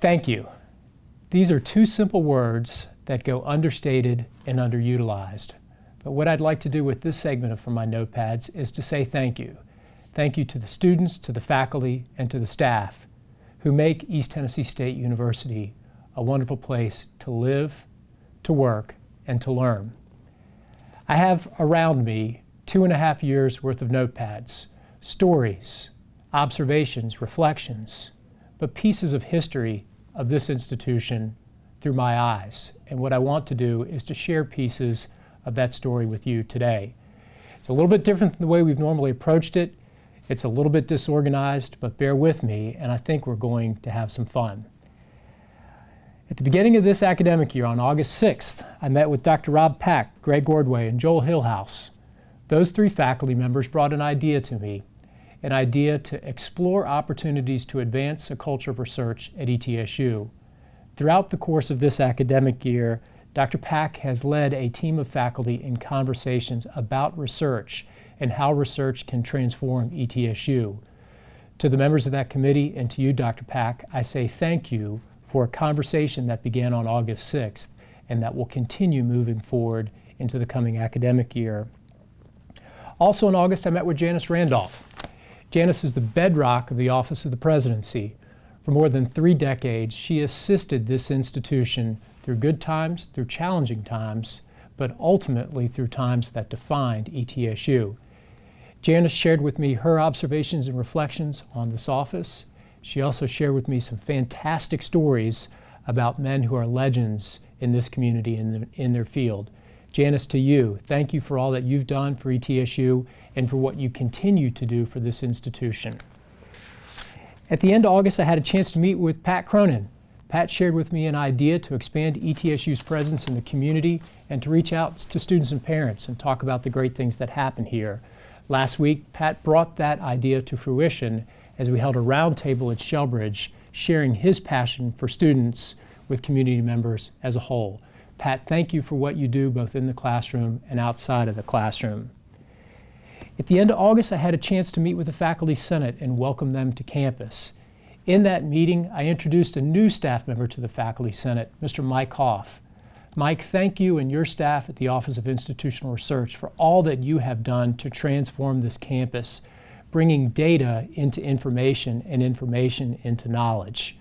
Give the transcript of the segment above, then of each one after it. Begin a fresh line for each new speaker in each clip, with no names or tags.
Thank you. These are two simple words that go understated and underutilized. But what I'd like to do with this segment of From My Notepads is to say thank you. Thank you to the students, to the faculty, and to the staff who make East Tennessee State University a wonderful place to live, to work, and to learn. I have around me 2.5 years worth of notepads, stories, observations, reflections, but pieces of history of this institution through my eyes. And what I want to do is to share pieces of that story with you today. It's a little bit different than the way we've normally approached it. It's a little bit disorganized, but bear with me, and I think we're going to have some fun. At the beginning of this academic year, on August 6th, I met with Dr. Rob Pack, Greg Ordway, and Joel Hillhouse. Those three faculty members brought an idea to me, an idea to explore opportunities to advance a culture of research at ETSU. Throughout the course of this academic year, Dr. Pack has led a team of faculty in conversations about research and how research can transform ETSU. To the members of that committee and to you, Dr. Pack, I say thank you for a conversation that began on August 6th and that will continue moving forward into the coming academic year. Also in August, I met with Janice Randolph. Janice is the bedrock of the Office of the Presidency. For more than 3 decades, she assisted this institution through good times, through challenging times, but ultimately through times that defined ETSU. Janice shared with me her observations and reflections on this office. She also shared with me some fantastic stories about men who are legends in this community in their field. Janice, to you, thank you for all that you've done for ETSU and for what you continue to do for this institution. At the end of August, I had a chance to meet with Pat Cronin. Pat shared with me an idea to expand ETSU's presence in the community and to reach out to students and parents and talk about the great things that happen here. Last week, Pat brought that idea to fruition as we held a roundtable at Shellbridge, sharing his passion for students with community members as a whole. Pat, thank you for what you do both in the classroom and outside of the classroom. At the end of August, I had a chance to meet with the Faculty Senate and welcome them to campus. In that meeting, I introduced a new staff member to the Faculty Senate, Mr. Wykoff. Mike, thank you and your staff at the Office of Institutional Research for all that you have done to transform this campus, bringing data into information and information into knowledge.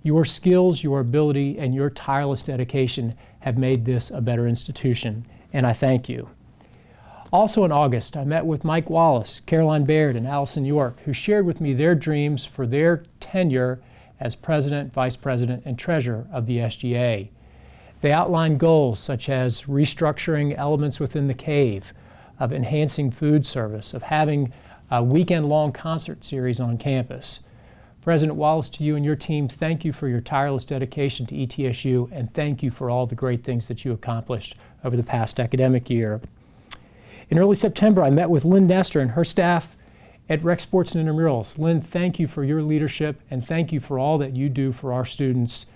Your skills, your ability, and your tireless dedication have made this a better institution, and I thank you. Also in August, I met with Mike Wallace, Caroline Baird, and Allison York, who shared with me their dreams for their tenure as President, Vice President, and Treasurer of the SGA. They outlined goals such as restructuring elements within the cave, of enhancing food service, of having a weekend-long concert series on campus. President Wallace, to you and your team, thank you for your tireless dedication to ETSU, and thank you for all the great things that you accomplished over the past academic year. In early September, I met with Lynn Nestor and her staff at Rec Sports and Intramurals. Lynn, thank you for your leadership, and thank you for all that you do for our students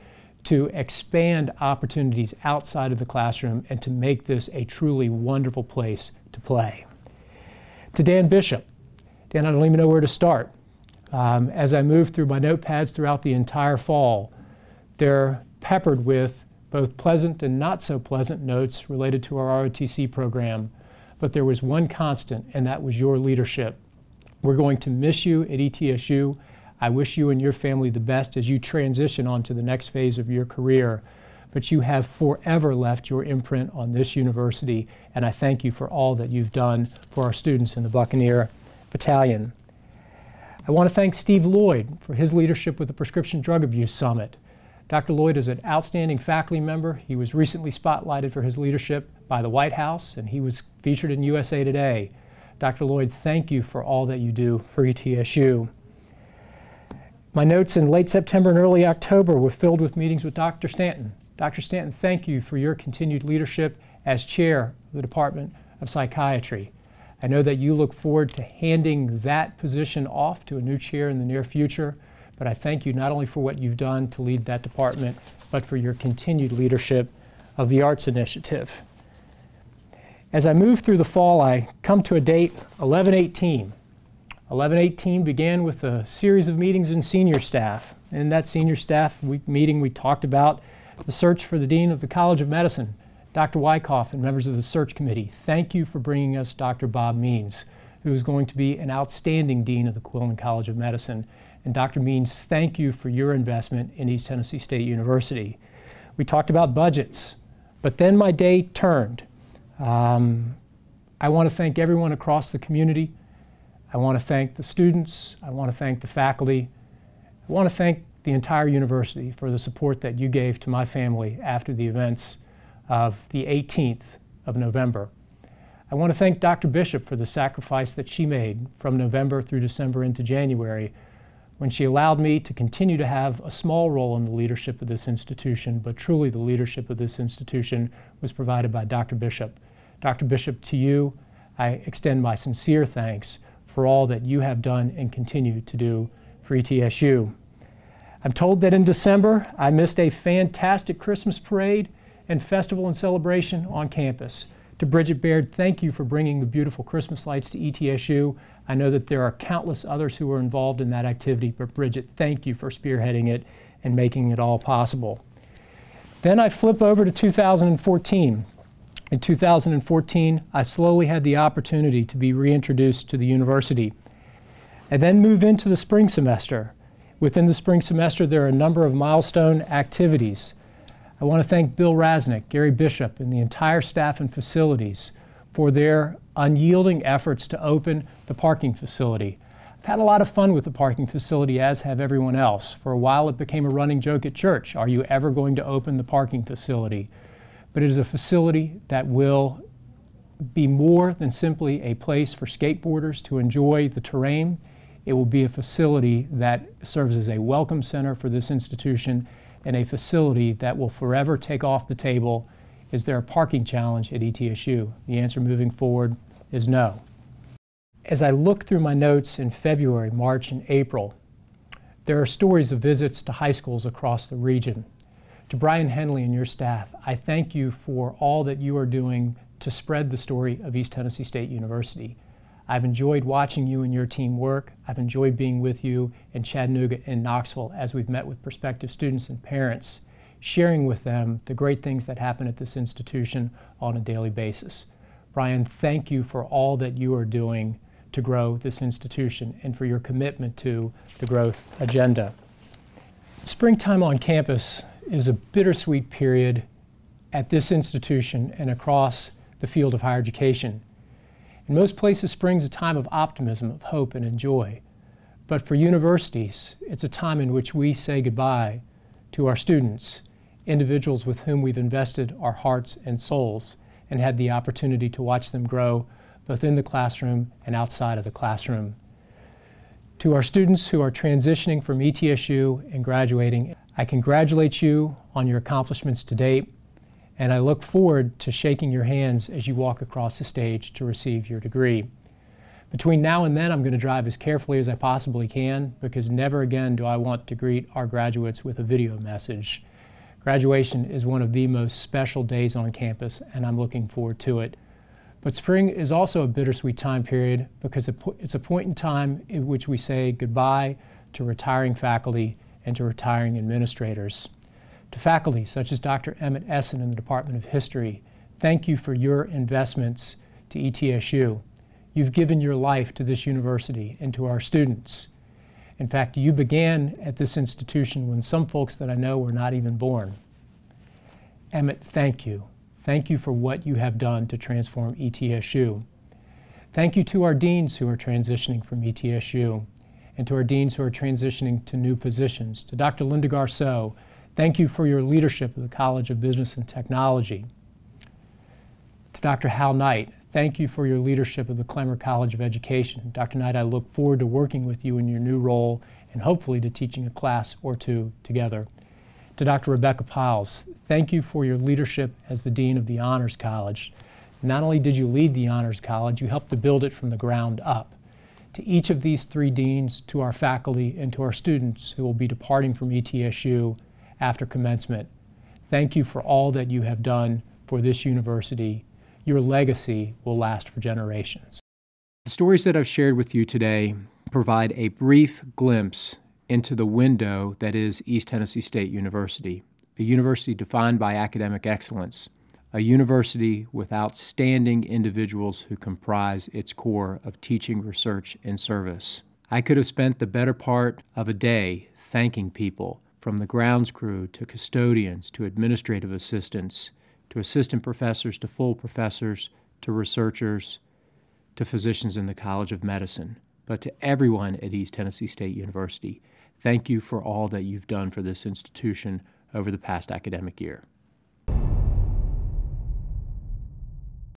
to expand opportunities outside of the classroom and to make this a truly wonderful place to play. To Dan Bishop. Dan, I don't even know where to start. As I move through my notepads throughout the entire fall, they're peppered with both pleasant and not so pleasant notes related to our ROTC program. But there was one constant, and that was your leadership. We're going to miss you at ETSU. I wish you and your family the best as you transition on to the next phase of your career. But you have forever left your imprint on this university, and I thank you for all that you've done for our students in the Buccaneer Battalion. I want to thank Steve Lloyd for his leadership with the Prescription Drug Abuse Summit. Dr. Lloyd is an outstanding faculty member. He was recently spotlighted for his leadership by the White House, and he was featured in USA Today. Dr. Lloyd, thank you for all that you do for ETSU. My notes in late September and early October were filled with meetings with Dr. Stanton. Dr. Stanton, thank you for your continued leadership as chair of the Department of Psychiatry. I know that you look forward to handing that position off to a new chair in the near future, but I thank you not only for what you've done to lead that department, but for your continued leadership of the Arts Initiative. As I move through the fall, I come to a date, 11/18. 11/18 began with a series of meetings in senior staff. In that senior staff meeting, we talked about the search for the Dean of the College of Medicine, Dr. Wykoff, and members of the search committee. Thank you for bringing us Dr. Bob Means, who is going to be an outstanding Dean of the Quillen College of Medicine. And Dr. Means, thank you for your investment in East Tennessee State University. We talked about budgets, but then my day turned. I want to thank everyone across the community. I want to thank the students. I want to thank the faculty. I want to thank the entire university for the support that you gave to my family after the events of the 18th of November. I want to thank Dr. Bishop for the sacrifice that she made from November through December into January, when she allowed me to continue to have a small role in the leadership of this institution, but truly the leadership of this institution was provided by Dr. Bishop. Dr. Bishop, to you, I extend my sincere thanks for all that you have done and continue to do for ETSU. I'm told that in December, I missed a fantastic Christmas parade and festival and celebration on campus. To Bridget Baird, thank you for bringing the beautiful Christmas lights to ETSU. I know that there are countless others who were involved in that activity, but Bridget, thank you for spearheading it and making it all possible. Then I flip over to 2014. In 2014, I slowly had the opportunity to be reintroduced to the university. I then move into the spring semester. Within the spring semester, there are a number of milestone activities. I want to thank Bill Rasnick, Gary Bishop, and the entire staff and facilities for their unyielding efforts to open the parking facility. I've had a lot of fun with the parking facility, as have everyone else. For a while, it became a running joke at church. Are you ever going to open the parking facility? But it is a facility that will be more than simply a place for skateboarders to enjoy the terrain. It will be a facility that serves as a welcome center for this institution and a facility that will forever take off the table. Is there a parking challenge at ETSU? The answer moving forward is no. As I look through my notes in February, March, and April, there are stories of visits to high schools across the region. To Brian Henley and your staff, I thank you for all that you are doing to spread the story of East Tennessee State University. I've enjoyed watching you and your team work. I've enjoyed being with you in Chattanooga and Knoxville as we've met with prospective students and parents, sharing with them the great things that happen at this institution on a daily basis. Brian, thank you for all that you are doing to grow this institution and for your commitment to the growth agenda. Springtime on campus is a bittersweet period at this institution and across the field of higher education. In most places, spring is a time of optimism, of hope, and joy. But for universities, it's a time in which we say goodbye to our students, individuals with whom we've invested our hearts and souls and had the opportunity to watch them grow both in the classroom and outside of the classroom. To our students who are transitioning from ETSU and graduating, I congratulate you on your accomplishments to date, and I look forward to shaking your hands as you walk across the stage to receive your degree. Between now and then, I'm going to drive as carefully as I possibly can, because never again do I want to greet our graduates with a video message. Graduation is one of the most special days on campus, and I'm looking forward to it. But spring is also a bittersweet time period because it's a point in time in which we say goodbye to retiring faculty and to retiring administrators. To faculty such as Dr. Emmett Essen in the Department of History, thank you for your investments to ETSU. You've given your life to this university and to our students. In fact, you began at this institution when some folks that I know were not even born. Emmett, thank you. Thank you for what you have done to transform ETSU. Thank you to our deans who are transitioning from ETSU and to our deans who are transitioning to new positions. To Dr. Linda Garceau, thank you for your leadership of the College of Business and Technology. To Dr. Hal Knight, thank you for your leadership of the Clemmer College of Education. Dr. Knight, I look forward to working with you in your new role and hopefully to teaching a class or two together. To Dr. Rebecca Piles, thank you for your leadership as the Dean of the Honors College. Not only did you lead the Honors College, you helped to build it from the ground up. To each of these three deans, to our faculty, and to our students who will be departing from ETSU after commencement, thank you for all that you have done for this university. Your legacy will last for generations. The stories that I've shared with you today provide a brief glimpse into the window that is East Tennessee State University, a university defined by academic excellence, a university with outstanding individuals who comprise its core of teaching, research, and service. I could have spent the better part of a day thanking people, from the grounds crew to custodians to administrative assistants to assistant professors to full professors to researchers to physicians in the College of Medicine. But to everyone at East Tennessee State University, thank you for all that you've done for this institution over the past academic year.